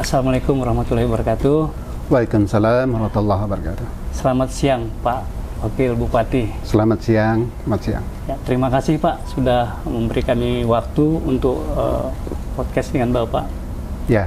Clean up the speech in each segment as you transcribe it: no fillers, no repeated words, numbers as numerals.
Assalamualaikum warahmatullahi wabarakatuh. Waalaikumsalam warahmatullahi wabarakatuh. Selamat siang Pak Wakil Bupati. Selamat siang, selamat siang. Ya, terima kasih Pak sudah memberi kami waktu untuk podcast dengan Bapak. Ya,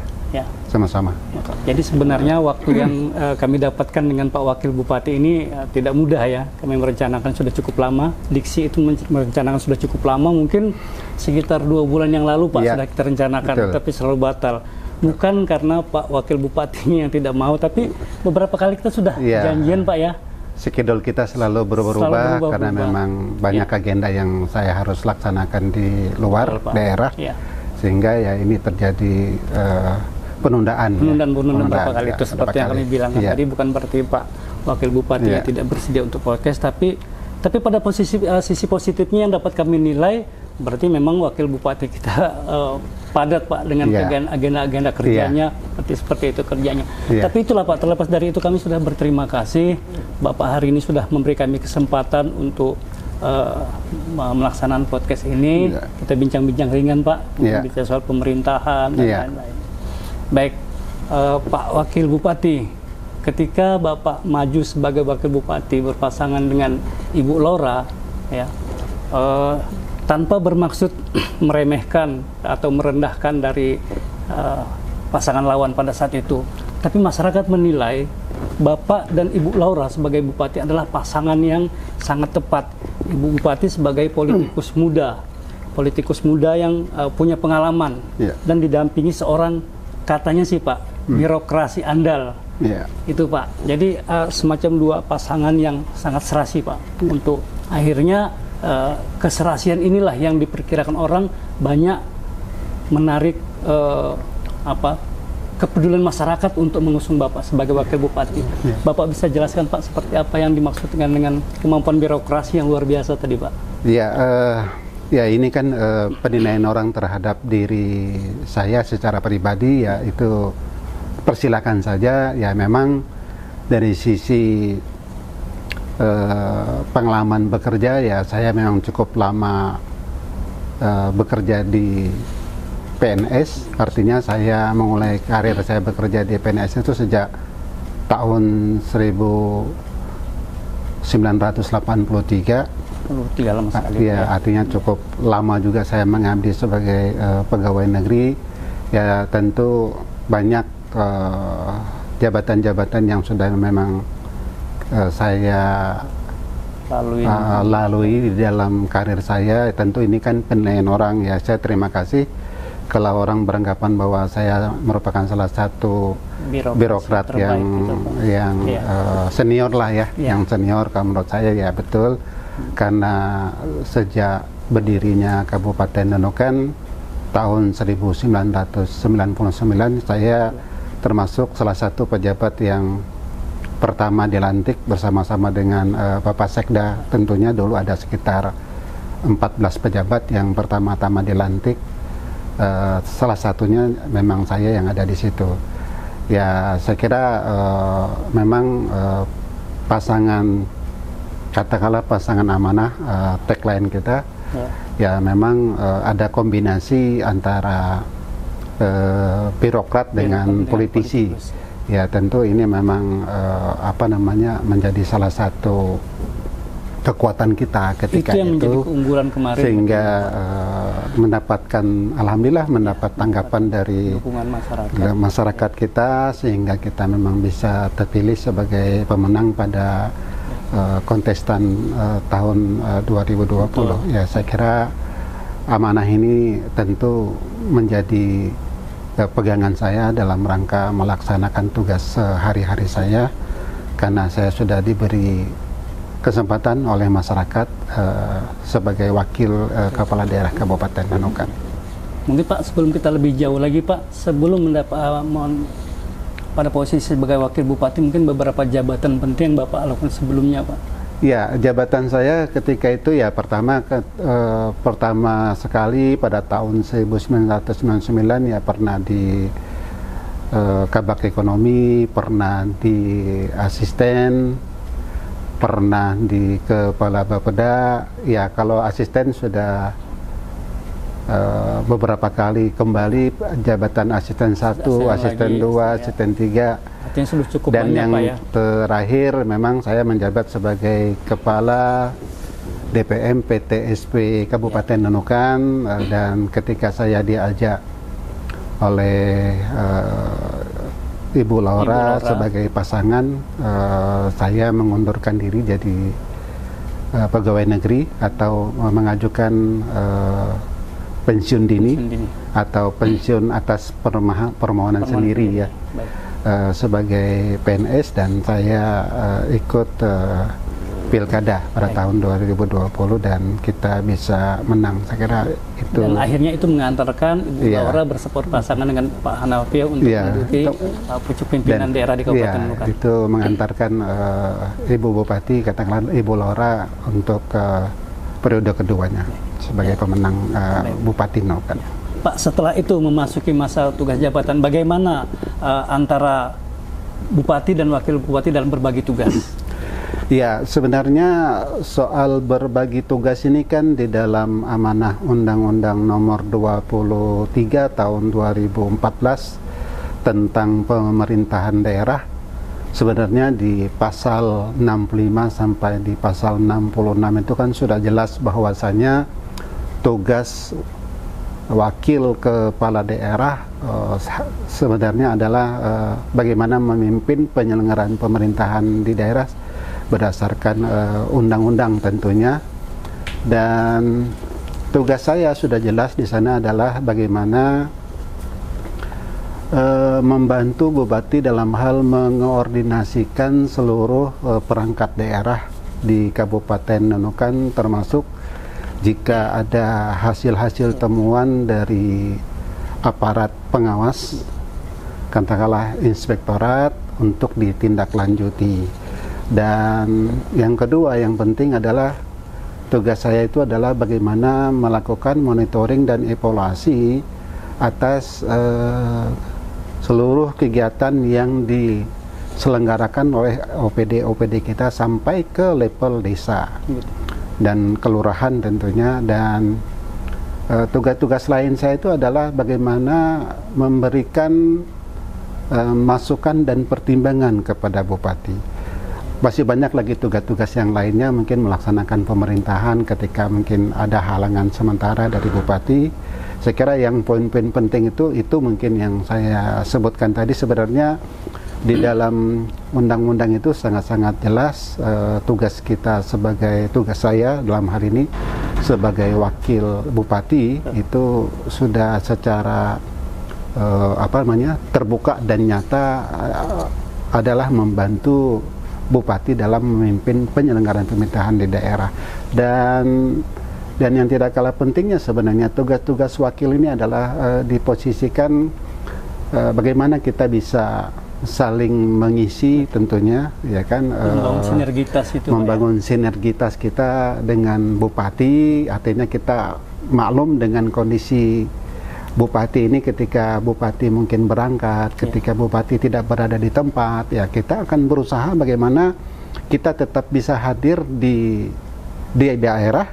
sama-sama. Jadi sebenarnya waktu yang kami dapatkan dengan Pak Wakil Bupati ini tidak mudah ya. Kami merencanakan sudah cukup lama. Diksi itu merencanakan sudah cukup lama. Mungkin sekitar 2 bulan yang lalu Pak sudah kita rencanakan, betul. Tapi selalu batal. Bukan karena Pak Wakil Bupati ini yang tidak mau, tapi beberapa kali kita sudah janjian Pak ya. Schedule kita selalu berubah-ubah karena memang banyak agenda yang saya harus laksanakan di luar daerah, sehingga ya ini terjadi penundaan beberapa kali itu seperti yang kami bilang tadi. Bukan berarti Pak Wakil Bupati tidak bersedia untuk podcast, tapi pada sisi positifnya yang dapat kami nilai berarti memang Wakil Bupati kita padat Pak dengan agenda-agenda kerjanya, seperti itu kerjanya. Tapi itulah Pak, terlepas dari itu kami sudah berterima kasih Bapak hari ini sudah memberi kami kesempatan untuk melaksanakan podcast ini. Kita bincang-bincang ringan Pak, bicara soal pemerintahan dan lain-lain. Baik, Pak Wakil Bupati, ketika Bapak maju sebagai Wakil Bupati berpasangan dengan Ibu Laura, ya, tanpa bermaksud meremehkan atau merendahkan dari pasangan lawan pada saat itu, tapi masyarakat menilai Bapak dan Ibu Laura sebagai Bupati adalah pasangan yang sangat tepat. Ibu Bupati sebagai politikus muda yang punya pengalaman dan didampingi seorang, katanya sih Pak, birokrasi andal. Itu Pak. Jadi semacam dua pasangan yang sangat serasi Pak. Untuk akhirnya keserasian inilah yang diperkirakan orang banyak menarik kepedulian masyarakat untuk mengusung Bapak sebagai Wakil Bupati. Bapak bisa jelaskan Pak seperti apa yang dimaksudkan dengan kemampuan birokrasi yang luar biasa tadi Pak? Ya ini kan penilaian orang terhadap diri saya secara pribadi, ya itu persilakan saja. Ya memang dari sisi pengalaman bekerja, ya saya memang cukup lama bekerja di PNS. Artinya saya memulai karir saya bekerja di PNS itu sejak tahun 1983. Lama sekali. Ya, artinya cukup lama juga saya mengabdi sebagai pegawai negeri. Ya tentu banyak jabatan-jabatan yang sudah memang saya lalui di dalam karir saya. Tentu ini kan penilaian orang, ya saya terima kasih kalau orang beranggapan bahwa saya merupakan salah satu birokrat yang senior lah ya, yang senior. Kalau menurut saya ya betul, karena sejak berdirinya Kabupaten Nunukan tahun 1999 saya termasuk salah satu pejabat yang pertama dilantik bersama-sama dengan Bapak Sekda. Tentunya dulu ada sekitar 14 pejabat yang pertama-tama dilantik. Salah satunya memang saya yang ada di situ. Ya saya kira memang pasangan, katakanlah pasangan amanah, tagline kita, ya memang ada kombinasi antara birokrat dengan politisi. Ya tentu ini memang menjadi salah satu kekuatan kita ketika itu keunggulan kemarin, sehingga mendapatkan, alhamdulillah mendapat tanggapan dari masyarakat kita, sehingga kita memang bisa terpilih sebagai pemenang pada kontestan tahun 2020. Ya saya kira amanah ini tentu menjadi pegangan saya dalam rangka melaksanakan tugas sehari-hari saya, karena saya sudah diberi kesempatan oleh masyarakat sebagai wakil kepala daerah Kabupaten Nunukan. Mungkin Pak, sebelum kita lebih jauh lagi Pak, sebelum pada posisi sebagai wakil bupati, mungkin beberapa jabatan penting yang Bapak lakukan sebelumnya Pak? Ya, jabatan saya ketika itu ya pertama sekali pada tahun 1999 ya pernah di Kabak Ekonomi, pernah di asisten, pernah di Kepala Bapeda. Ya kalau asisten sudah beberapa kali kembali jabatan asisten 1, asisten 2, asisten 3. Cukup dan banyak, yang Pak, ya? terakhir memang saya menjabat sebagai Kepala DPM PTSP Kabupaten Nunukan, dan ketika saya diajak oleh Ibu Laura sebagai pasangan, saya mengundurkan diri jadi pegawai negeri atau mengajukan pensiun dini atau pensiun atas permohonan sendiri ya, sebagai PNS, dan saya ikut pilkada pada tahun 2020 dan kita bisa menang. Saya kira itu. Dan akhirnya itu mengantarkan Ibu Laura bersekongkol pasangan dengan Pak Hanafi untuk menduduki pucuk pimpinan daerah di Kabupaten Nunukan. Itu mengantarkan Ibu Bupati, katakanlah Ibu Laura untuk periode keduanya sebagai pemenang Bupati Nunukan. Pak, setelah itu memasuki masa tugas jabatan, bagaimana antara Bupati dan Wakil Bupati dalam berbagi tugas? Ya, sebenarnya soal berbagi tugas ini kan di dalam amanah Undang-Undang Nomor 23 Tahun 2014 tentang pemerintahan daerah. Sebenarnya di pasal 65 sampai di pasal 66 itu kan sudah jelas bahwasanya tugas wakil kepala daerah sebenarnya adalah bagaimana memimpin penyelenggaraan pemerintahan di daerah berdasarkan undang-undang tentunya, dan tugas saya sudah jelas di sana adalah bagaimana membantu Bupati dalam hal mengoordinasikan seluruh perangkat daerah di Kabupaten Nunukan, termasuk jika ada hasil-hasil temuan dari aparat pengawas, katakanlah inspektorat, untuk ditindaklanjuti. Dan yang kedua yang penting adalah tugas saya itu adalah bagaimana melakukan monitoring dan evaluasi atas seluruh kegiatan yang diselenggarakan oleh OPD kita sampai ke level desa dan kelurahan tentunya. Dan tugas-tugas lain saya itu adalah bagaimana memberikan masukan dan pertimbangan kepada Bupati. Masih banyak lagi tugas-tugas yang lainnya, mungkin melaksanakan pemerintahan ketika mungkin ada halangan sementara dari Bupati. Saya kira yang poin-poin penting itu mungkin yang saya sebutkan tadi. Sebenarnya di dalam undang-undang itu sangat-sangat jelas tugas kita tugas saya dalam hal ini sebagai wakil Bupati itu sudah secara terbuka dan nyata adalah membantu Bupati dalam memimpin penyelenggaraan pemerintahan di daerah. Dan yang tidak kalah pentingnya sebenarnya tugas-tugas wakil ini adalah diposisikan bagaimana kita bisa saling mengisi tentunya, ya kan, membangun sinergitas itu, membangun sinergitas kita dengan Bupati. Artinya kita maklum dengan kondisi Bupati ini, ketika Bupati mungkin berangkat, ketika Bupati tidak berada di tempat, ya kita akan berusaha bagaimana kita tetap bisa hadir di daerah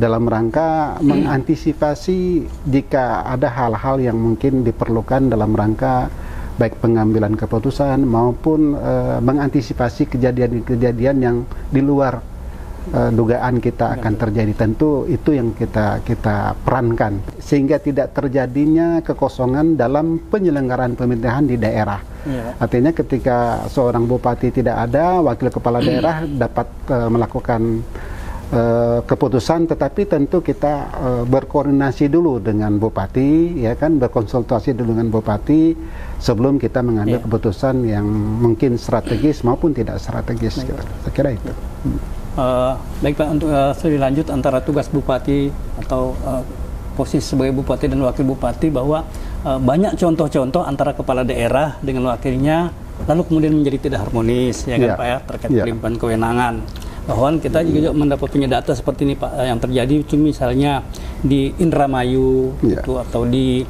dalam rangka mengantisipasi jika ada hal-hal yang mungkin diperlukan dalam rangka baik pengambilan keputusan maupun mengantisipasi kejadian-kejadian yang di luar dugaan kita akan terjadi. Tentu itu yang kita perankan sehingga tidak terjadinya kekosongan dalam penyelenggaraan pemerintahan di daerah. Artinya ketika seorang bupati tidak ada, wakil kepala daerah dapat melakukan keputusan, tetapi tentu kita berkoordinasi dulu dengan bupati, ya kan, berkonsultasi dulu dengan bupati sebelum kita mengambil keputusan yang mungkin strategis maupun tidak strategis. Gitu. Saya kira itu. Baik Pak, untuk studi lanjut antara tugas bupati atau posisi sebagai bupati dan wakil bupati, bahwa banyak contoh-contoh antara kepala daerah dengan wakilnya lalu kemudian menjadi tidak harmonis, ya kan Pak ya, terkait pelimpahan kewenangan. Bahwa kita juga mendapat punya data seperti ini Pak, yang terjadi itu misalnya di Indramayu gitu, atau di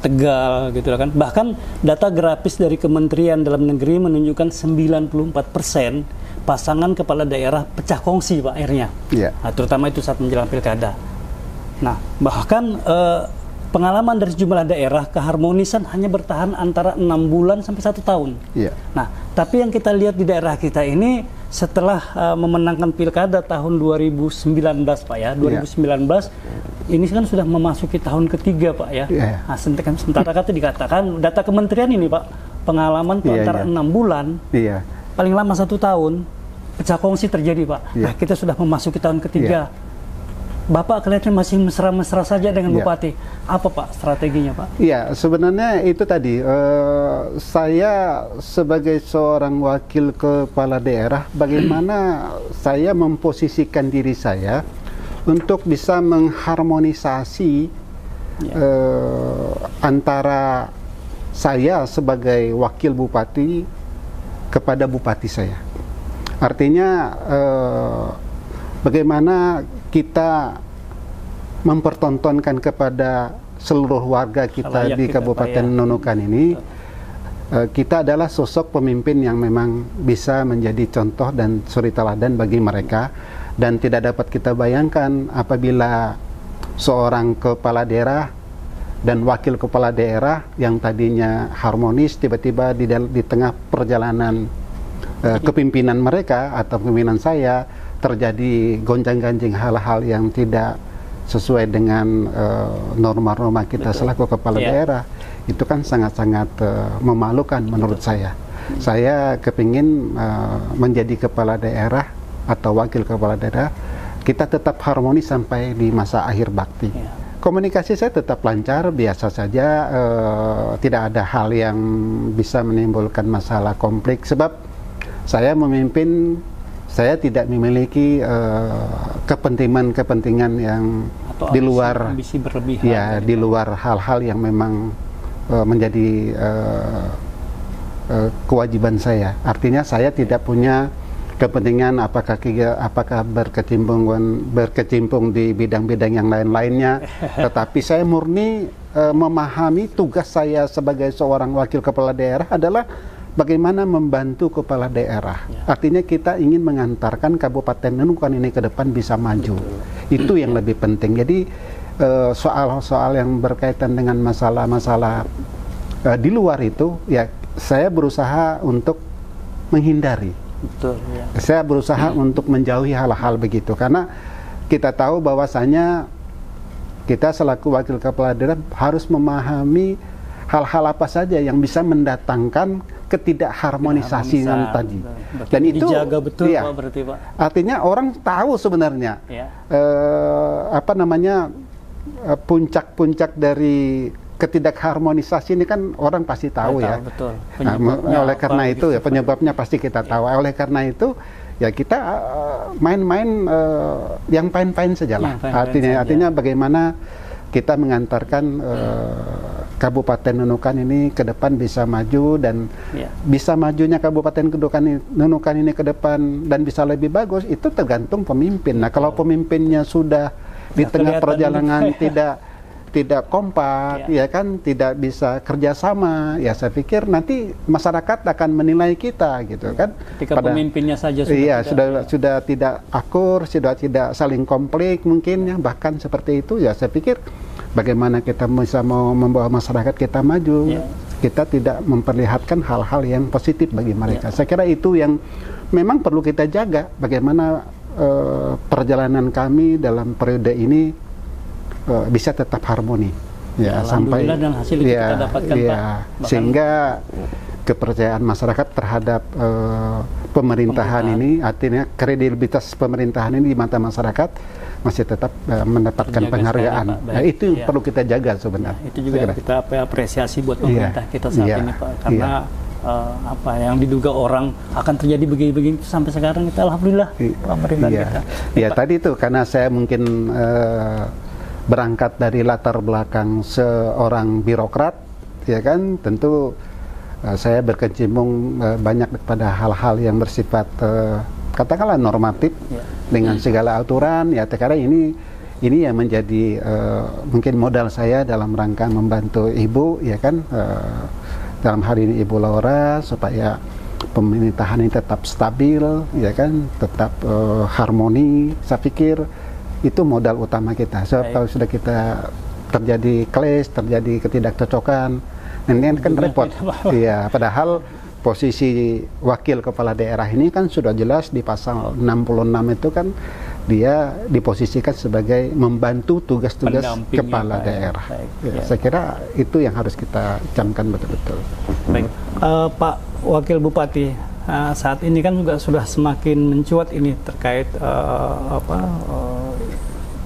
Tegal gitu kan. Bahkan data grafis dari Kementerian Dalam Negeri menunjukkan 94% pasangan kepala daerah pecah kongsi Pak akhirnya. Nah, terutama itu saat menjelang pilkada. Nah, bahkan pengalaman dari sejumlah daerah keharmonisan hanya bertahan antara 6 bulan sampai 1 tahun. Yeah. Nah, tapi yang kita lihat di daerah kita ini setelah memenangkan pilkada tahun 2019 Pak ya, 2019 ini kan sudah memasuki tahun ketiga Pak ya. Yeah. Nah, sementara kata dikatakan data kementerian ini Pak, pengalaman itu antara 6 bulan, paling lama 1 tahun, pecah kongsi terjadi Pak. Nah, kita sudah memasuki tahun ketiga. Bapak kelihatannya masih mesra-mesra saja dengan Bupati. Apa Pak strateginya Pak? Iya, sebenarnya itu tadi, saya sebagai seorang wakil kepala daerah, bagaimana saya memposisikan diri saya untuk bisa mengharmonisasi antara saya sebagai wakil bupati kepada bupati saya. Artinya bagaimana kita mempertontonkan kepada seluruh warga kita di Kabupaten Nunukan ini, kita adalah sosok pemimpin yang memang bisa menjadi contoh dan suri teladan bagi mereka, dan tidak dapat kita bayangkan apabila seorang kepala daerah dan wakil kepala daerah yang tadinya harmonis tiba-tiba di tengah perjalanan kepimpinan mereka atau kepimpinan saya terjadi gonjang-ganjing hal-hal yang tidak sesuai dengan norma-norma kita selaku kepala daerah. Itu kan sangat-sangat memalukan menurut saya. Saya kepingin menjadi kepala daerah atau wakil kepala daerah, kita tetap harmonis sampai di masa akhir bakti. Komunikasi saya tetap lancar, biasa saja, tidak ada hal yang bisa menimbulkan masalah konflik, sebab saya memimpin, saya tidak memiliki kepentingan yang atau di luar ambisi berlebihan, di luar hal-hal yang memang menjadi kewajiban saya. Artinya saya tidak punya kepentingan apakah berkecimpung di bidang-bidang yang lain-lainnya, tetapi saya murni memahami tugas saya sebagai seorang wakil kepala daerah adalah bagaimana membantu kepala daerah. Artinya kita ingin mengantarkan Kabupaten Nunukan ini ke depan bisa maju. Itu yang lebih penting. Jadi soal-soal yang berkaitan dengan masalah-masalah di luar itu, ya saya berusaha untuk menghindari. Betul, ya. Saya berusaha untuk menjauhi hal-hal begitu, karena kita tahu bahwasanya kita selaku wakil kepala daerah harus memahami hal-hal apa saja yang bisa mendatangkan ketidakharmonisasian tadi. Betul. Dan itu dijaga betul Pak, berarti Pak. Artinya orang tahu sebenarnya puncak-puncak dari ketidakharmonisasi ini kan orang pasti tahu ya. Betul. Oleh karena itu ya penyebabnya pasti kita tahu. Oleh karena itu ya kita main-main yang fine-fine sajalah. Artinya bagaimana kita mengantarkan Kabupaten Nunukan ini ke depan bisa maju, dan bisa majunya Kabupaten Nunukan ini ke depan dan bisa lebih bagus itu tergantung pemimpin. Nah, kalau pemimpinnya sudah di tengah perjalanan tidak kompak, ya kan, tidak bisa kerjasama, ya saya pikir nanti masyarakat akan menilai kita gitu kan. Ketika pemimpinnya saja sudah tidak akur, sudah tidak saling konflik mungkin ya, bahkan seperti itu, ya saya pikir bagaimana kita bisa mau membawa masyarakat kita maju, kita tidak memperlihatkan hal-hal yang positif bagi mereka. Saya kira itu yang memang perlu kita jaga, bagaimana perjalanan kami dalam periode ini bisa tetap harmoni, sampai dan hasil itu kita dapatkan Pak. Sehingga kepercayaan masyarakat terhadap pemerintahan ini, artinya kredibilitas pemerintahan ini di mata masyarakat masih tetap mendapatkan penghargaan. Nah, itu yang perlu kita jaga sebenarnya. Itu juga kita apresiasi buat pemerintah kita saat ini Pak, karena yang diduga orang akan terjadi begini-begini sampai sekarang kita alhamdulillah pemerintah kita. Tadi itu karena saya mungkin berangkat dari latar belakang seorang birokrat, ya kan, tentu saya berkecimpung banyak pada hal-hal yang bersifat katakanlah normatif dengan segala aturan, ya karena ini yang menjadi mungkin modal saya dalam rangka membantu Ibu, ya kan, dalam hari ini Ibu Laura, supaya pemerintahan ini tetap stabil, ya kan, tetap harmoni. Saya pikir itu modal utama kita. Sebab kalau sudah kita terjadi clash, terjadi ketidakcocokan, ini kan repot. Iya, padahal posisi wakil kepala daerah ini kan sudah jelas di pasal 66 itu kan dia diposisikan sebagai membantu tugas-tugas kepala daerah. Saya kira itu yang harus kita camkan betul-betul. Baik, Pak Wakil Bupati, saat ini kan juga sudah semakin mencuat ini terkait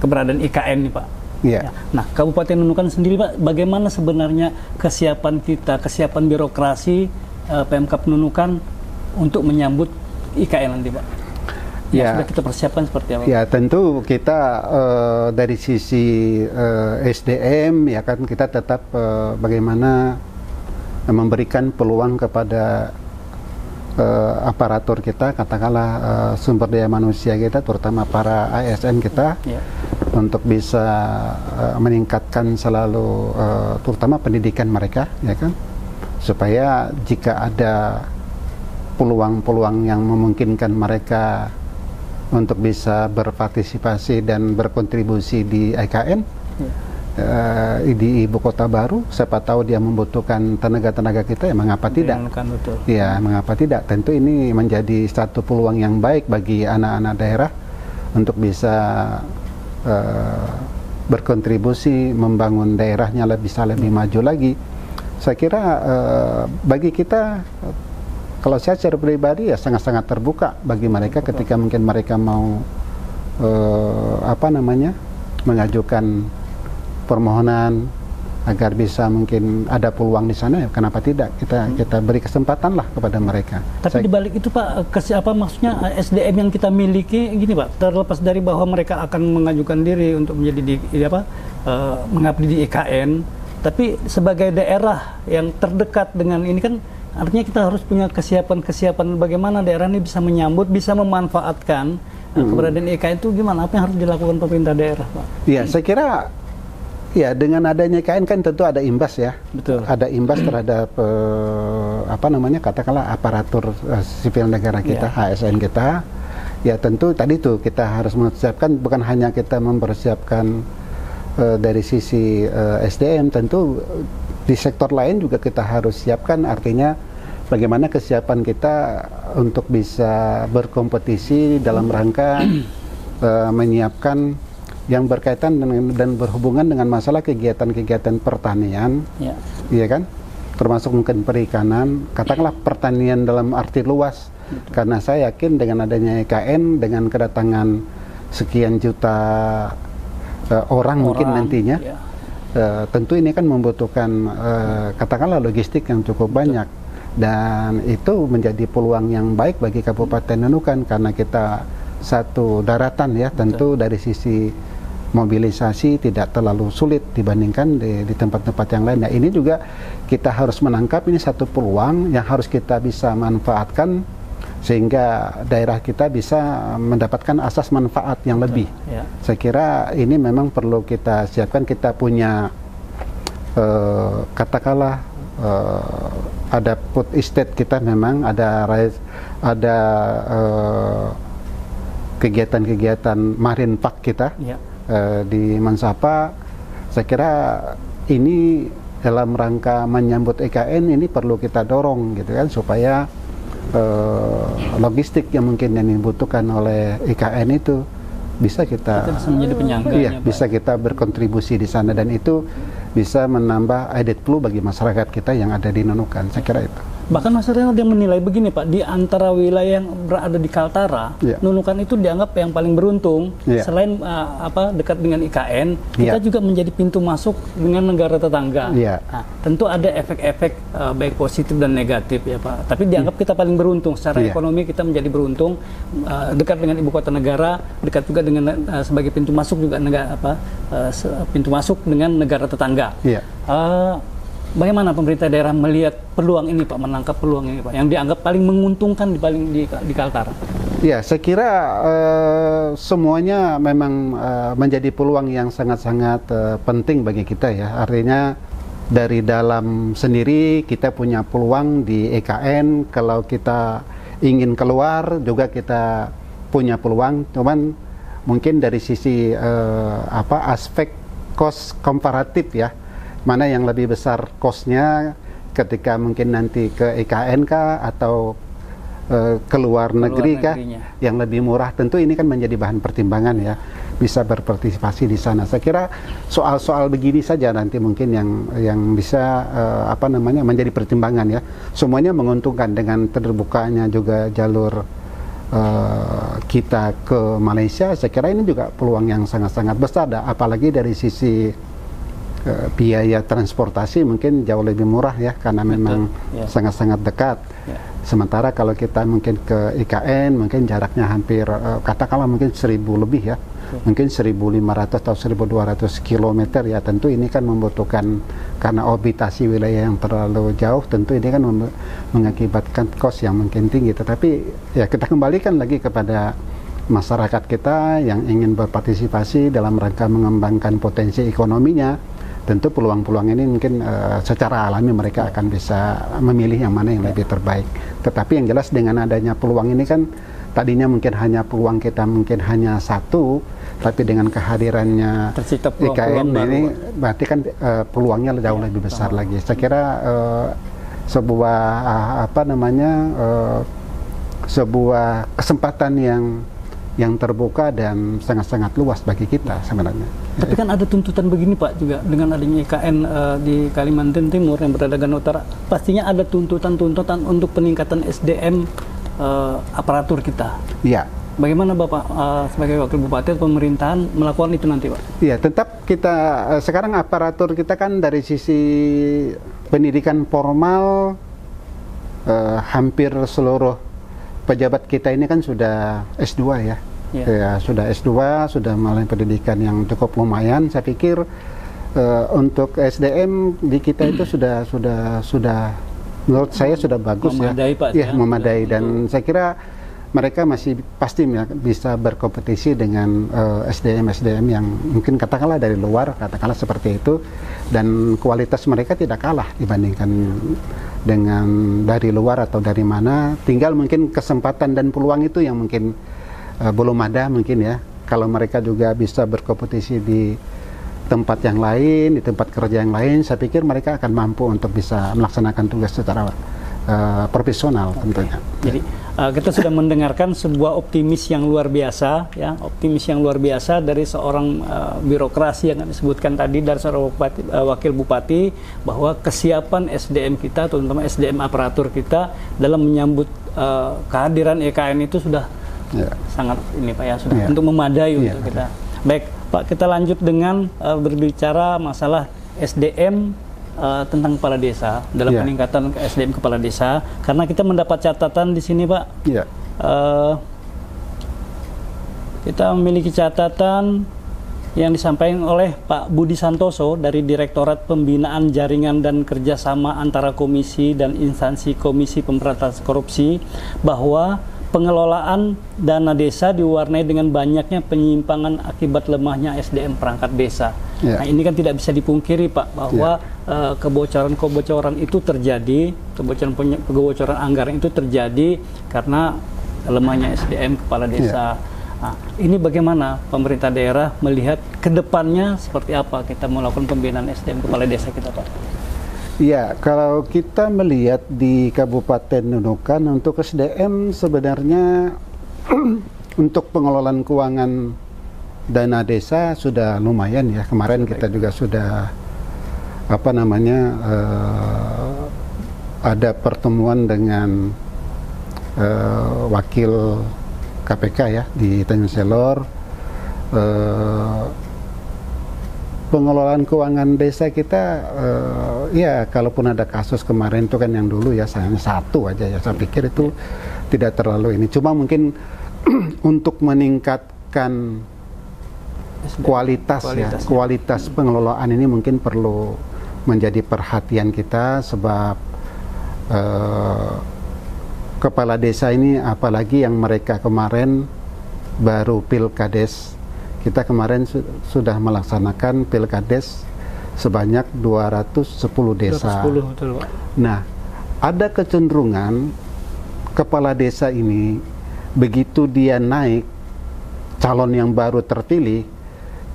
keberadaan IKN nih Pak. Yeah. Nah, Kabupaten Nunukan sendiri Pak, bagaimana sebenarnya kesiapan kita, kesiapan birokrasi Pemkab Nunukan untuk menyambut IKN nanti Pak? Ya, sudah kita persiapkan seperti apa? Ya, tentu kita dari sisi SDM ya kan kita tetap bagaimana memberikan peluang kepada aparatur kita, katakanlah sumber daya manusia kita, terutama para ASN kita, untuk bisa meningkatkan selalu terutama pendidikan mereka, ya kan, supaya jika ada peluang-peluang yang memungkinkan mereka untuk bisa berpartisipasi dan berkontribusi di IKN di ibu kota baru, siapa tahu dia membutuhkan tenaga-tenaga kita, ya mengapa tidak? Betul. Ya, mengapa tidak? Tentu ini menjadi satu peluang yang baik bagi anak-anak daerah untuk bisa berkontribusi membangun daerahnya bisa lebih maju lagi. Saya kira bagi kita, kalau saya secara pribadi ya sangat-sangat terbuka bagi mereka ketika mungkin mereka mau mengajukan permohonan agar bisa mungkin ada peluang di sana, ya kenapa tidak kita beri kesempatan lah kepada mereka. Tapi dibalik itu Pak, maksudnya SDM yang kita miliki gini Pak, terlepas dari bahwa mereka akan mengajukan diri untuk menjadi mengabdi di IKN, tapi sebagai daerah yang terdekat dengan ini kan artinya kita harus punya kesiapan bagaimana daerah ini bisa menyambut, bisa memanfaatkan keberadaan IKN itu gimana, apa yang harus dilakukan pemerintah daerah Pak? Iya, saya kira ya dengan adanya IKN kan tentu ada imbas ya. Betul. Ada imbas terhadap katakanlah aparatur sipil negara kita, ASN kita. Ya tentu tadi tuh kita harus mempersiapkan, bukan hanya kita mempersiapkan dari sisi SDM, tentu di sektor lain juga kita harus siapkan, artinya bagaimana kesiapan kita untuk bisa berkompetisi dalam rangka menyiapkan yang berkaitan dan berhubungan dengan masalah kegiatan-kegiatan pertanian, iya kan, termasuk mungkin perikanan, katakanlah pertanian dalam arti luas. Karena saya yakin dengan adanya IKN, dengan kedatangan sekian juta orang mungkin nantinya, tentu ini kan membutuhkan katakanlah logistik yang cukup banyak, dan itu menjadi peluang yang baik bagi Kabupaten Nunukan karena kita satu daratan ya, tentu dari sisi mobilisasi tidak terlalu sulit dibandingkan di tempat-tempat yang lain. Nah, ini juga kita harus menangkap ini satu peluang yang harus kita bisa manfaatkan sehingga daerah kita bisa mendapatkan asas manfaat yang lebih. Saya kira ini memang perlu kita siapkan. Kita punya katakanlah ada food estate kita, memang ada kegiatan-kegiatan marine park kita di Mansapa. Saya kira ini dalam rangka menyambut IKN ini perlu kita dorong gitu kan, supaya logistik yang mungkin yang dibutuhkan oleh IKN itu bisa kita bisa menjadi penyangga, bisa kita berkontribusi di sana, dan itu bisa menambah added value bagi masyarakat kita yang ada di Nunukan. Saya kira itu. Bahkan masyarakat yang menilai begini Pak, di antara wilayah yang berada di Kaltara, Nunukan itu dianggap yang paling beruntung. Selain dekat dengan IKN, kita juga menjadi pintu masuk dengan negara tetangga. Nah, tentu ada efek-efek baik positif dan negatif ya Pak. Tapi dianggap kita paling beruntung secara ekonomi, kita menjadi beruntung, dekat dengan ibu kota negara, dekat juga dengan sebagai pintu masuk juga pintu masuk dengan negara tetangga. Bagaimana pemerintah daerah melihat peluang ini Pak, menangkap peluang ini Pak, yang dianggap paling menguntungkan di Kaltara? Ya, saya kira semuanya memang menjadi peluang yang sangat-sangat penting bagi kita ya. Artinya dari dalam sendiri kita punya peluang di EKN, kalau kita ingin keluar juga kita punya peluang, cuman mungkin dari sisi aspek cost komparatif ya, mana yang lebih besar cost-nya ketika mungkin nanti ke IKN kah atau ke luar negeri kah yang lebih murah. Tentu ini kan menjadi bahan pertimbangan ya, bisa berpartisipasi di sana. Saya kira soal-soal begini saja nanti mungkin yang bisa menjadi pertimbangan ya. Semuanya menguntungkan dengan terbukanya juga jalur kita ke Malaysia. Saya kira ini juga peluang yang sangat-sangat besar, apalagi dari sisi biaya transportasi mungkin jauh lebih murah ya, karena memang sangat-sangat dekat. Sementara kalau kita mungkin ke IKN mungkin jaraknya hampir katakanlah mungkin 1000 lebih ya, mungkin 1.500 atau 1.200 km ya. Tentu ini kan membutuhkan, karena orbitasi wilayah yang terlalu jauh, tentu ini kan mengakibatkan kos yang mungkin tinggi. Tetapi ya kita kembalikan lagi kepada masyarakat kita yang ingin berpartisipasi dalam rangka mengembangkan potensi ekonominya. Tentu peluang-peluang ini mungkin secara alami mereka akan bisa memilih yang mana yang lebih terbaik. Tetapi yang jelas dengan adanya peluang ini kan, tadinya mungkin hanya peluang kita mungkin hanya satu, tapi dengan kehadirannya IKN ini berarti kan peluangnya jauh lebih besar lagi. Saya kira sebuah sebuah kesempatan yang terbuka dan sangat-sangat luas bagi kita sebenarnya. Tapi kan ada tuntutan begini Pak juga, dengan adanya IKN di Kalimantan Timur yang berada di utara, pastinya ada tuntutan-tuntutan untuk peningkatan SDM aparatur kita. Iya. Bagaimana Bapak sebagai Wakil Bupati pemerintahan melakukan itu nanti Pak? Iya, tetap kita sekarang aparatur kita kan dari sisi pendidikan formal hampir seluruh pejabat kita ini kan sudah S2 ya. Ya, sudah S2, sudah melalui pendidikan yang cukup lumayan. Saya pikir untuk SDM di kita itu sudah menurut saya sudah bagus memadai, ya. Pak, ya, memadai, dan saya kira mereka masih pasti bisa berkompetisi dengan SDM yang mungkin katakanlah dari luar, katakanlah seperti itu, dan kualitas mereka tidak kalah dibandingkan dengan dari luar atau dari mana. Tinggal mungkin kesempatan dan peluang itu yang mungkin belum ada mungkin ya. Kalau mereka juga bisa berkompetisi di tempat yang lain, di tempat kerja yang lain, saya pikir mereka akan mampu untuk bisa melaksanakan tugas secara profesional tentunya. Jadi kita sudah mendengarkan sebuah optimis yang luar biasa ya, optimis yang luar biasa dari seorang birokrasi yang disebutkan tadi, dari seorang wakil bupati, bahwa kesiapan SDM kita, terutama SDM aparatur kita dalam menyambut kehadiran IKN itu sudah sangat ini Pak ya, sudah untuk memadai untuk kita. Baik Pak, kita lanjut dengan berbicara masalah SDM tentang kepala desa dalam peningkatan SDM kepala desa, karena kita mendapat catatan di sini Pak. Kita memiliki catatan yang disampaikan oleh Pak Budi Santoso dari Direktorat Pembinaan Jaringan dan Kerjasama antara Komisi dan Instansi Komisi Pemberantasan Korupsi, bahwa pengelolaan dana desa diwarnai dengan banyaknya penyimpangan akibat lemahnya SDM perangkat desa. Nah, ini kan tidak bisa dipungkiri Pak, bahwa kebocoran-kebocoran itu terjadi, kebocoran anggaran itu terjadi karena lemahnya SDM kepala desa. Nah, ini bagaimana pemerintah daerah melihat ke depannya, seperti apa kita melakukan pembinaan SDM kepala desa kita Pak? Ya, kalau kita melihat di Kabupaten Nunukan untuk SDM sebenarnya untuk pengelolaan keuangan dana desa sudah lumayan ya. Kemarin kita juga sudah ada pertemuan dengan wakil KPK ya di Tanjung Selor. Pengelolaan keuangan desa kita, ya kalaupun ada kasus kemarin itu kan yang dulu ya, hanya satu aja ya, saya pikir itu tidak terlalu ini. Cuma mungkin untuk meningkatkan kualitas pengelolaan ini mungkin perlu menjadi perhatian kita, sebab kepala desa ini, apalagi yang mereka kemarin baru pilkades. Kita kemarin sudah melaksanakan pilkades sebanyak 210 desa. 210, betul, Pak. Nah, ada kecenderungan kepala desa ini begitu dia naik, calon yang baru terpilih,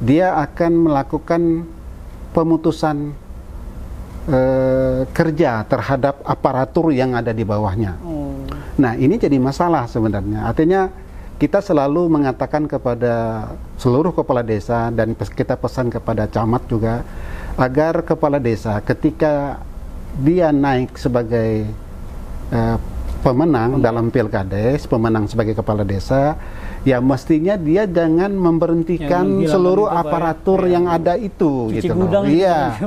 dia akan melakukan pemutusan kerja terhadap aparatur yang ada di bawahnya. Nah, ini jadi masalah sebenarnya. Artinya kita selalu mengatakan kepada seluruh kepala desa, dan kita pesan kepada camat juga, agar kepala desa ketika dia naik sebagai pemenang dalam pilkades, pemenang sebagai kepala desa, ya mestinya dia jangan memberhentikan seluruh aparatur yang ada itu, gitu loh. Iya.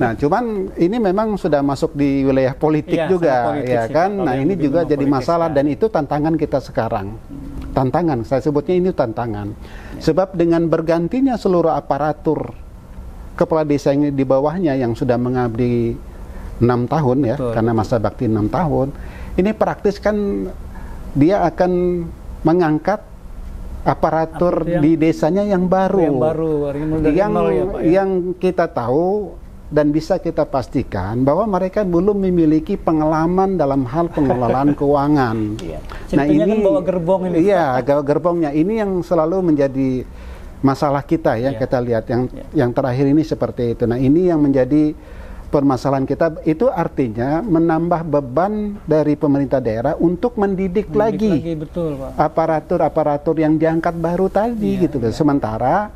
Nah, cuman ini memang sudah masuk di wilayah politik juga, ya kan. Nah, ini juga jadi masalah, dan itu tantangan kita sekarang. Tantangan, saya sebutnya ini tantangan. Sebab dengan bergantinya seluruh aparatur kepala desa yang di bawahnya yang sudah mengabdi 6 tahun ya, karena masa bakti 6 tahun, ini praktis kan dia akan mengangkat aparatur di desanya yang baru, yang kita tahu dan bisa kita pastikan bahwa mereka belum memiliki pengalaman dalam hal pengelolaan keuangan. Nah, ini kan bawa gerbong ini. Iya, gerbongnya ini yang selalu menjadi masalah kita ya. Kita lihat yang terakhir ini seperti itu. Nah, ini yang menjadi permasalahan kita. Itu artinya menambah beban dari pemerintah daerah untuk mendidik lagi aparatur-aparatur yang diangkat baru tadi, gitu loh. Sementara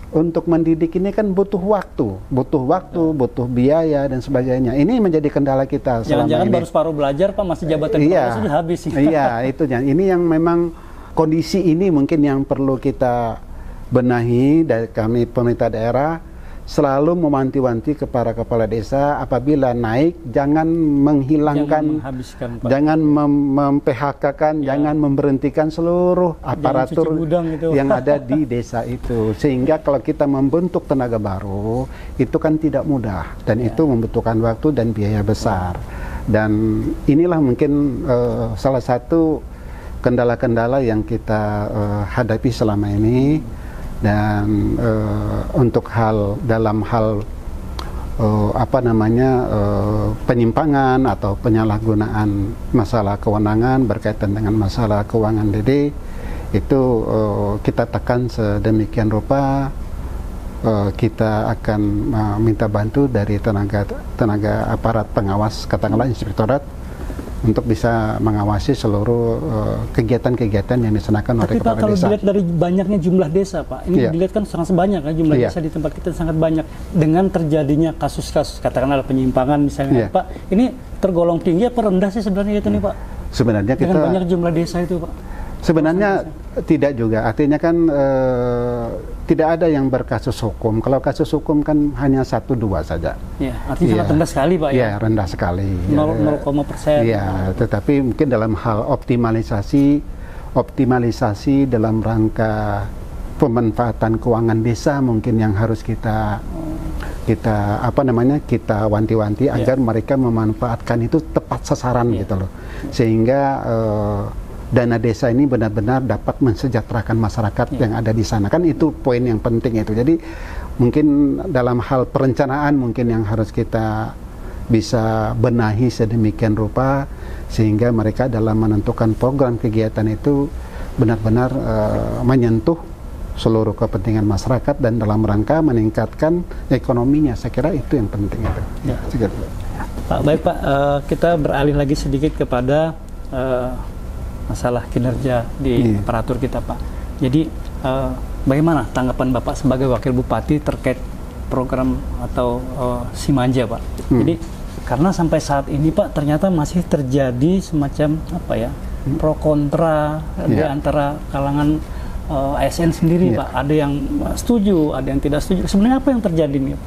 untuk mendidik ini kan butuh waktu, butuh biaya dan sebagainya. Ini menjadi kendala kita selama ini. Jangan-jangan baru separuh belajar, Pak, masih jabatan kepala sudah habis. Iya, itunya. Ini yang memang kondisi ini mungkin yang perlu kita benahi dari kami pemerintah daerah. Selalu mewanti-wanti kepada kepala desa, apabila naik jangan menghilangkan, jangan mem-PHK-kan, jangan memberhentikan seluruh aparatur yang ada di desa itu. Sehingga kalau kita membentuk tenaga baru, itu kan tidak mudah, dan itu membutuhkan waktu dan biaya besar. Dan inilah mungkin salah satu kendala-kendala yang kita hadapi selama ini. Dan untuk dalam hal penyimpangan atau penyalahgunaan masalah kewenangan berkaitan dengan masalah keuangan DD, itu kita tekan sedemikian rupa. Kita akan minta bantu dari tenaga aparat pengawas, katakanlah inspektorat, untuk bisa mengawasi seluruh kegiatan-kegiatan yang dilaksanakan oleh kepala desa. Tapi Pak, kalau dilihat dari banyaknya jumlah desa, Pak, ini dilihat kan sangat banyak kan jumlah desa di tempat kita sangat banyak. Dengan terjadinya kasus-kasus, katakanlah penyimpangan misalnya, Pak, ini tergolong tinggi apa rendah sih sebenarnya itu nih, Pak? Sebenarnya dengan kita banyak jumlah desa itu, Pak. Sebenarnya tidak juga, artinya kan tidak ada yang berkasus hukum. Kalau kasus hukum kan hanya 1-2 saja. Ya, artinya sangat rendah sekali, Pak. Ya, rendah sekali. 0,% ya, tetapi mungkin dalam hal optimalisasi dalam rangka pemanfaatan keuangan desa mungkin yang harus kita wanti-wanti agar mereka memanfaatkan itu tepat sasaran gitu loh. Sehingga dana desa ini benar-benar dapat mensejahterakan masyarakat yang ada di sana. Kan itu poin yang penting itu. Jadi mungkin dalam hal perencanaan mungkin yang harus kita bisa benahi sedemikian rupa sehingga mereka dalam menentukan program kegiatan itu benar-benar menyentuh seluruh kepentingan masyarakat dan dalam rangka meningkatkan ekonominya. Saya kira itu yang penting itu. Pak, baik Pak, kita beralih lagi sedikit kepada masalah kinerja di aparatur kita, Pak. Jadi bagaimana tanggapan Bapak sebagai Wakil Bupati terkait program atau Simanja, Pak? Jadi karena sampai saat ini, Pak, ternyata masih terjadi semacam pro kontra di antara kalangan ASN sendiri, Pak. Ada yang setuju, ada yang tidak setuju. Sebenarnya apa yang terjadi nih?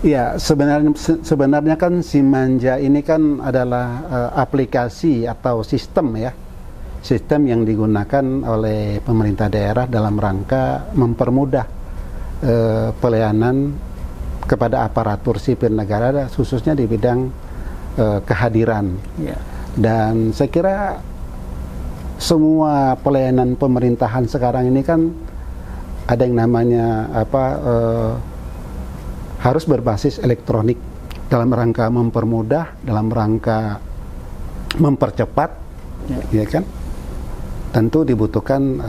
Ya, sebenarnya kan Simanja ini kan adalah aplikasi atau sistem ya. Sistem yang digunakan oleh pemerintah daerah dalam rangka mempermudah pelayanan kepada aparatur sipil negara, khususnya di bidang kehadiran. Dan saya kira semua pelayanan pemerintahan sekarang ini kan ada yang namanya harus berbasis elektronik dalam rangka mempermudah, dalam rangka mempercepat, ya kan? Tentu dibutuhkan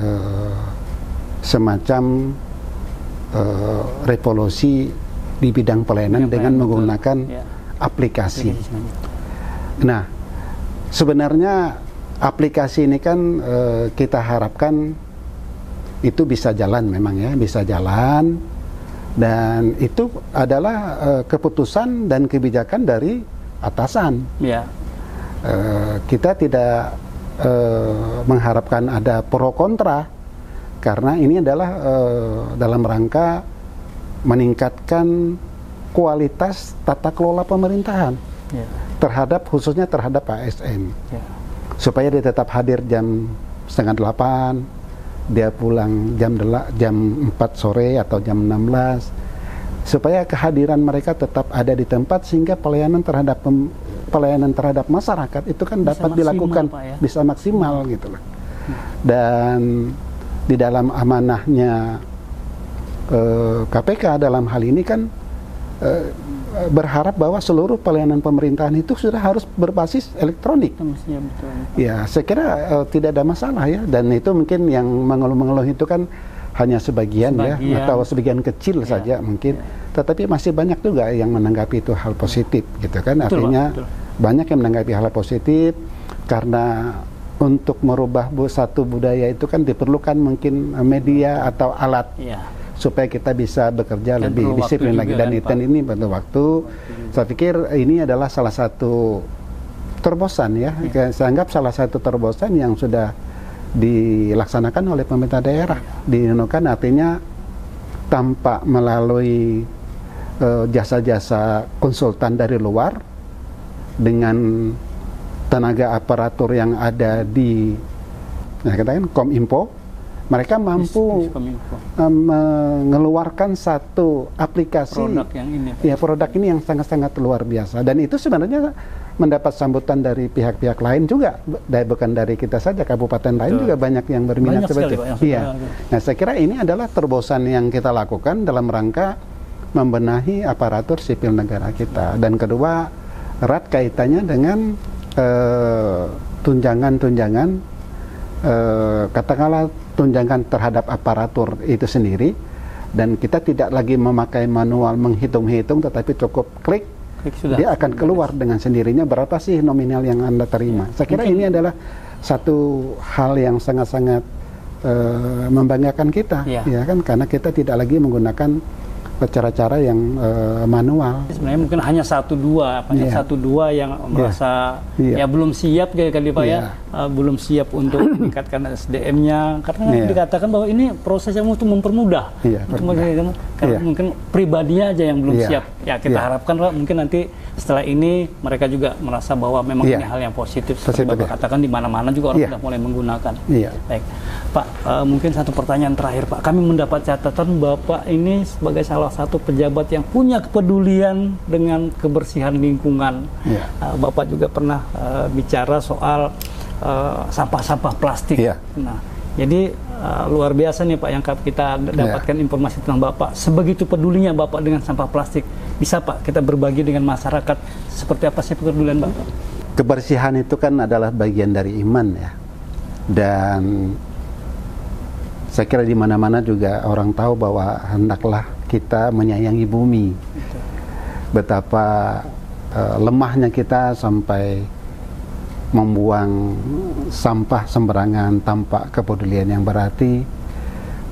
semacam revolusi di bidang pelayanan dengan menggunakan aplikasi. Nah, sebenarnya aplikasi ini kan kita harapkan itu bisa jalan, memang ya, bisa jalan, dan itu adalah keputusan dan kebijakan dari atasan. Kita tidak mengharapkan ada pro kontra, karena ini adalah dalam rangka meningkatkan kualitas tata kelola pemerintahan terhadap, khususnya terhadap ASN, supaya dia tetap hadir jam 7:30, dia pulang jam 4 sore atau jam 16, supaya kehadiran mereka tetap ada di tempat, sehingga pelayanan terhadap masyarakat itu kan bisa dapat dilakukan bisa maksimal gitu loh. Dan di dalam amanahnya KPK dalam hal ini kan berharap bahwa seluruh pelayanan pemerintahan itu sudah harus berbasis elektronik. Ya, saya kira tidak ada masalah ya, dan itu mungkin yang mengeluh-mengeluh itu kan hanya sebagian ya, atau sebagian kecil saja mungkin, tetapi masih banyak juga yang menanggapi itu hal positif gitu kan. Artinya banyak yang menanggapi hal positif, karena untuk merubah satu budaya itu kan diperlukan mungkin media atau alat supaya kita bisa bekerja dan lebih disiplin lagi, dan ini perlu waktu. Saya pikir ini adalah salah satu terobosan ya, saya anggap salah satu terobosan yang sudah dilaksanakan oleh pemerintah daerah di Nunukan, artinya tanpa melalui jasa-jasa konsultan dari luar, dengan tenaga aparatur yang ada di katakan Kominfo, mereka mampu mengeluarkan satu aplikasi produk ini yang sangat-sangat luar biasa, dan itu sebenarnya mendapat sambutan dari pihak-pihak lain juga, bukan dari kita saja, kabupaten lain juga banyak yang berminat seperti itu. Nah, saya kira ini adalah terobosan yang kita lakukan dalam rangka membenahi aparatur sipil negara kita, dan kedua erat kaitannya dengan tunjangan-tunjangan, katakanlah tunjangan terhadap aparatur itu sendiri, dan kita tidak lagi memakai manual menghitung-hitung, tetapi cukup klik dia akan keluar dengan sendirinya berapa sih nominal yang Anda terima. Saya kira ini adalah satu hal yang sangat-sangat membanggakan kita, ya kan, karena kita tidak lagi menggunakan cara-cara yang manual. Sebenarnya mungkin hanya satu dua yang merasa belum siap kali Pak belum siap untuk meningkatkan SDM-nya, karena dikatakan bahwa ini proses yang untuk mempermudah. Karena mungkin pribadinya aja yang belum siap. Ya, kita harapkan Pak, mungkin nanti setelah ini mereka juga merasa bahwa memang ini hal yang positif. Seperti Bapak katakan, di mana-mana juga orang sudah mulai menggunakan. Baik, Pak, mungkin satu pertanyaan terakhir Pak. Kami mendapat catatan Bapak ini sebagai salah satu pejabat yang punya kepedulian dengan kebersihan lingkungan. Bapak juga pernah bicara soal sampah-sampah plastik. Nah, jadi luar biasa nih Pak yang kita dapatkan informasi tentang Bapak. Sebegitu pedulinya Bapak dengan sampah plastik. Bisa Pak kita berbagi dengan masyarakat seperti apa sih kepedulian Bapak? Kebersihan itu kan adalah bagian dari iman ya. Dan saya kira di mana-mana juga orang tahu bahwa hendaklah kita menyayangi bumi. Betapa lemahnya kita sampai membuang sampah sembarangan tanpa kepedulian yang berarti,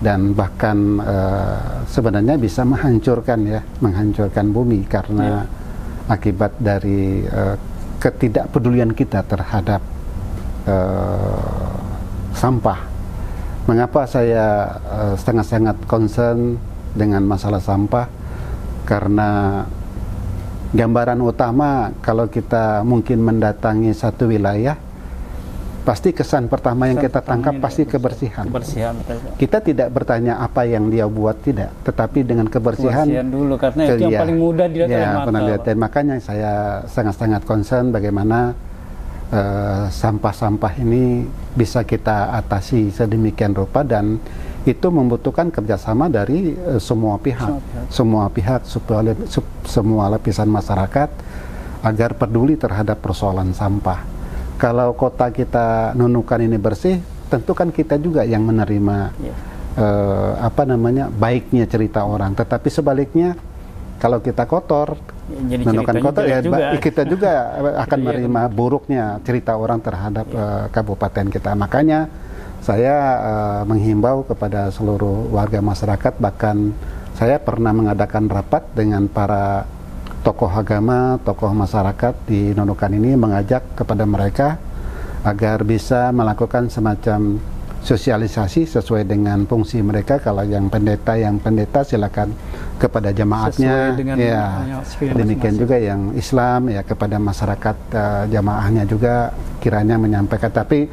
dan bahkan sebenarnya bisa menghancurkan bumi karena akibat dari ketidakpedulian kita terhadap sampah. Mengapa saya sangat-sangat concern dengan masalah sampah? Karena gambaran utama kalau kita mungkin mendatangi satu wilayah, pasti kesan pertama yang kita tangkap pasti kebersihan. Kita tidak bertanya apa yang dia buat, tidak, tetapi dengan kebersihan dulu, karena itu yang paling mudah dilihat oleh mata. Makanya saya sangat-sangat concern bagaimana sampah-sampah ini bisa kita atasi sedemikian rupa, dan itu membutuhkan kerjasama dari semua pihak, semua lapisan masyarakat agar peduli terhadap persoalan sampah. Kalau kota kita Nunukan ini bersih, tentu kan kita juga yang menerima apa namanya, baiknya cerita orang. Tetapi sebaliknya, kalau kita kotor, nunukan kotor, ya kita juga akan menerima buruknya cerita orang terhadap kabupaten kita. Makanya saya menghimbau kepada seluruh warga masyarakat, bahkan saya pernah mengadakan rapat dengan para tokoh agama, tokoh masyarakat di Nunukan ini, mengajak kepada mereka agar bisa melakukan semacam sosialisasi sesuai dengan fungsi mereka. Kalau yang pendeta silakan kepada jemaatnya, ya demikian juga yang Islam ya kepada masyarakat jamaahnya juga kiranya menyampaikan. Tapi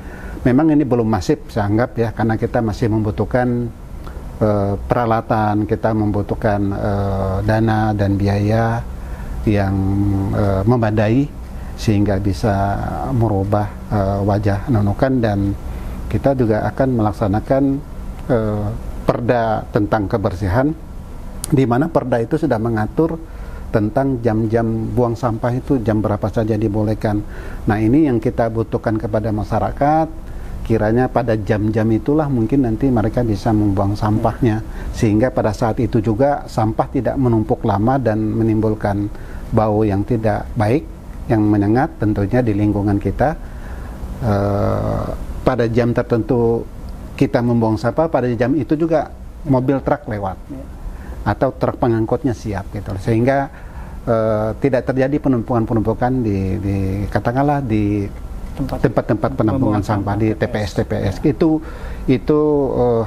memang ini belum masif saya anggap ya, karena kita masih membutuhkan peralatan, kita membutuhkan dana dan biaya yang memadai sehingga bisa merubah wajah Nunukan. Dan kita juga akan melaksanakan perda tentang kebersihan, di mana perda itu sudah mengatur tentang jam-jam buang sampah itu jam berapa saja dibolehkan. Nah, ini yang kita butuhkan kepada masyarakat, kiranya pada jam-jam itulah mungkin nanti mereka bisa membuang sampahnya, sehingga pada saat itu juga sampah tidak menumpuk lama dan menimbulkan bau yang tidak baik, yang menyengat tentunya di lingkungan kita. Pada jam tertentu kita membuang sampah, pada jam itu juga mobil truk lewat atau truk pengangkutnya siap gitu, sehingga tidak terjadi penumpukan di katakanlah di tempat-tempat penampungan sampah, di TPS-TPS. Itu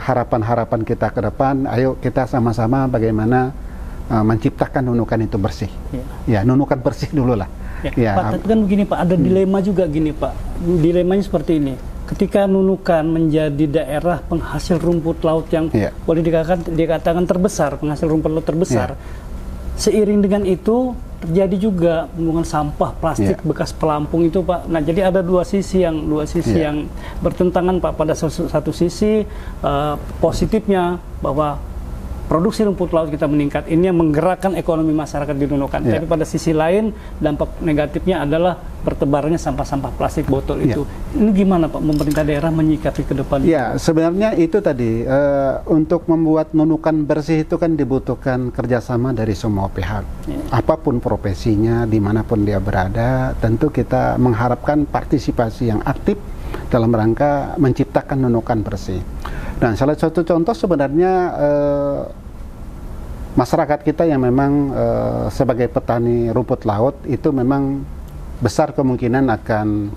harapan-harapan kita ke depan. Ayo kita sama-sama bagaimana menciptakan Nunukan itu bersih. Ya, Nunukan bersih dulu lah. Ya, Pak, tapi kan begini Pak, ada dilema juga gini Pak. Dilemanya seperti ini. Ketika Nunukan menjadi daerah penghasil rumput laut yang boleh dikatakan terbesar, penghasil rumput laut terbesar, seiring dengan itu terjadi juga pembuangan sampah plastik bekas pelampung itu Pak. Nah, jadi ada dua sisi yang bertentangan Pak. Pada satu sisi positifnya bahwa produksi rumput laut kita meningkat, ini yang menggerakkan ekonomi masyarakat di Nunukan. Tapi pada sisi lain, dampak negatifnya adalah bertebarannya sampah-sampah plastik botol itu. Ini gimana Pak, pemerintah daerah menyikapi ke depan? Ya, sebenarnya itu tadi, untuk membuat Nunukan bersih itu kan dibutuhkan kerjasama dari semua pihak. Apapun profesinya, dimanapun dia berada, tentu kita mengharapkan partisipasi yang aktif dalam rangka menciptakan Nunukan bersih. Dan salah satu contoh sebenarnya masyarakat kita yang memang sebagai petani rumput laut itu memang besar kemungkinan akan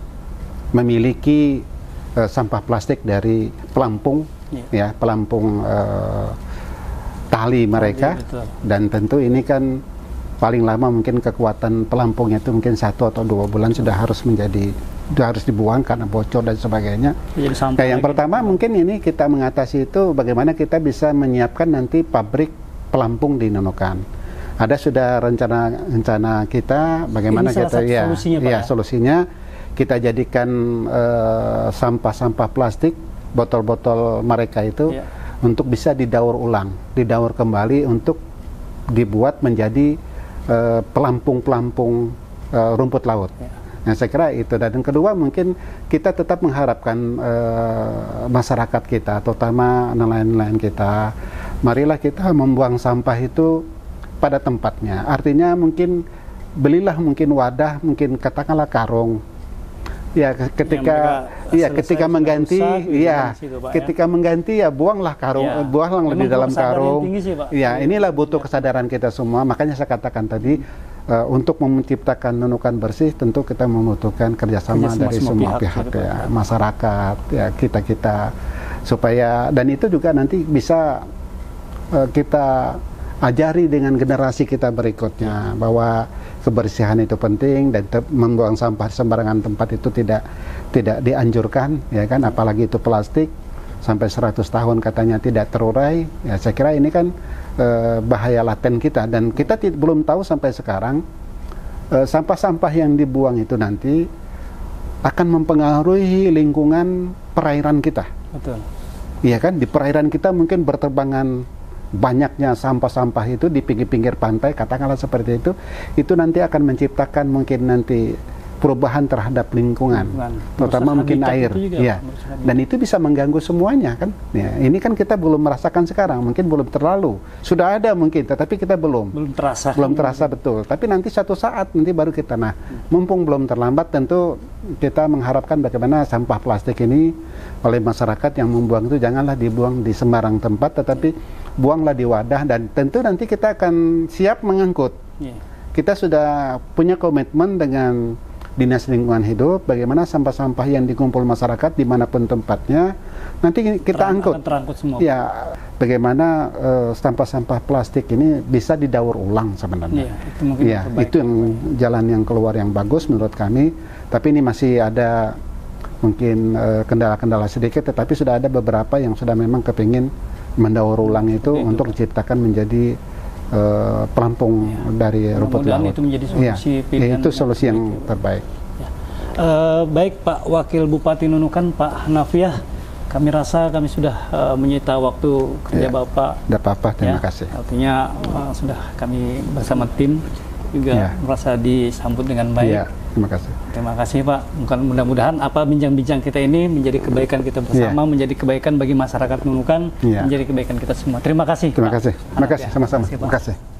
memiliki sampah plastik dari pelampung, pelampung tali mereka. Dan tentu ini kan paling lama mungkin kekuatan pelampungnya itu mungkin 1 atau 2 bulan sudah harus dibuang karena bocor dan sebagainya. Nah, yang pertama mungkin ini kita mengatasi itu bagaimana kita bisa menyiapkan nanti pabrik pelampung di Nunukan. Ada sudah rencana kita bagaimana kita solusinya kita jadikan sampah-sampah plastik, botol-botol mereka itu untuk bisa didaur ulang, didaur kembali untuk dibuat menjadi pelampung-pelampung rumput laut. Nah, saya kira itu. Dan kedua mungkin kita tetap mengharapkan masyarakat kita, terutama nelayan-nelayan kita, marilah kita membuang sampah itu pada tempatnya. Artinya mungkin belilah mungkin wadah, mungkin katakanlah karung. Ya, ketika mengganti, ketika mengganti ya buanglah karung, buanglah di dalam karung. Ya, inilah butuh kesadaran kita semua. Makanya saya katakan tadi, untuk menciptakan Nunukan bersih tentu kita membutuhkan kerjasama dari semua pihak ya, masyarakat, ya kita supaya, dan itu juga nanti bisa kita ajari dengan generasi kita berikutnya bahwa kebersihan itu penting dan membuang sampah sembarangan tempat itu tidak dianjurkan, ya kan, apalagi itu plastik sampai 100 tahun katanya tidak terurai. Ya, saya kira ini kan bahaya laten kita, dan kita belum tahu sampai sekarang sampah-sampah yang dibuang itu nanti akan mempengaruhi lingkungan perairan kita. Betul. Iya kan, di perairan kita mungkin berterbangan banyaknya sampah-sampah itu di pinggir-pinggir pantai, katakanlah seperti itu nanti akan menciptakan mungkin nanti perubahan terhadap lingkungan, terutama mungkin air, ya. Dan itu bisa mengganggu semuanya kan. Ya, ini kan kita belum merasakan sekarang, mungkin belum terlalu. Sudah ada mungkin, tetapi kita belum terasa betul. Tapi nanti satu saat nanti baru kita. Nah, mumpung belum terlambat, tentu kita mengharapkan bagaimana sampah plastik ini oleh masyarakat yang membuang itu janganlah dibuang di sembarang tempat, tetapi buanglah di wadah, dan tentu nanti kita akan siap mengangkut. Kita sudah punya komitmen dengan Dinas Lingkungan Hidup, bagaimana sampah-sampah yang dikumpul masyarakat dimanapun tempatnya nanti kita angkut. Terangkut semua. Ya, bagaimana sampah-sampah plastik ini bisa didaur ulang sebenarnya. Itu yang jalan yang keluar yang bagus menurut kami. Tapi ini masih ada mungkin kendala-kendala sedikit, tetapi sudah ada beberapa yang sudah memang kepingin mendaur ulang itu untuk diciptakan menjadi pelampung dari rumput laut. Itu menjadi solusi pilihan. Itu solusi yang terbaik. Baik Pak Wakil Bupati Nunukan, Pak Hanafiah, kami rasa kami sudah menyita waktu kerja Bapak. Tidak apa-apa, terima kasih. Artinya sudah kami bersama tim juga merasa disambut dengan baik. Terima kasih. Terima kasih Pak. Mudah-mudahan apa bincang-bincang kita ini menjadi kebaikan kita bersama, menjadi kebaikan bagi masyarakat Nunukan, menjadi kebaikan kita semua. Terima kasih. Terima kasih. Terima kasih sama-sama. Terima kasih.